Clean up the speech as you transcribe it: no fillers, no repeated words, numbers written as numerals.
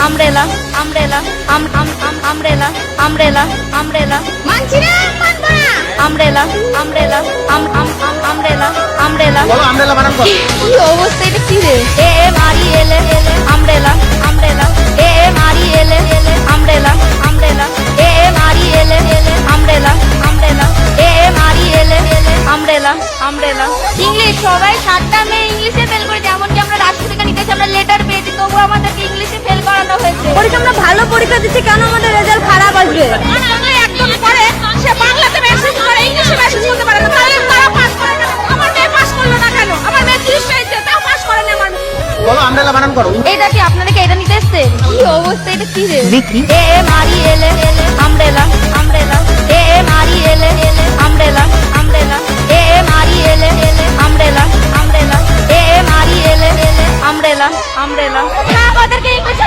Umbrella umbrella umbrella umbrella umbrella মানছি না, মানবো না। আমব্রেলা আমব্রেলা আমব্রেলা আমব্রেলা বলো আমব্রেলা বানান করো। কি অবস্থা, এটা কি রে? মারি এলে আমব্রেলা আমব্রেলা মারি এলে আমব্রেলা আমব্রেলা মারি এলে আমব্রেলা আমব্রেলা মারি এলে আমব্রেলা আমব্রেলা। ইংলিশ সবাই 7টা মেয়ে ইংলিশে ফেল করেছে, এমনকি আমরা রাষ্ট্র থেকে নিতেছি, আমরা লেটার পেয়েছি, তবুও আমাদেরকে ইংলিশে ফেল করানো হয়েছে। পরীক্ষা আমরা ভালো পরীক্ষা দিচ্ছি, কেন আমাদের রেজাল্ট খারাপ আসবে? একদম পরে সে বাংলাতে মেসেজ করে, ইংলিশে মেসেজ করতে পারে না, তাহলে তারা পাস করে কেন? আমার মেয়ে পাস করলো না কেন? আমার মেয়ে 30 পেয়েছে, তাও পাস করে না আমার মেয়ে। বলো আমব্রেলা বানান করো। এটা কি আপনাদেরকে এটা নিতে এসছে? কি অবস্থা, এটা কি রে? দেখি। মারি এলে আমব্রেলা আমব্রেলা মারি এলে আমব্রেলা আমব্রেলা মারি এলে আমব্রেলা আমব্রেলা মারি এলে আমব্রেলা আমব্রেলা। আমাদেরকে ইংলিশে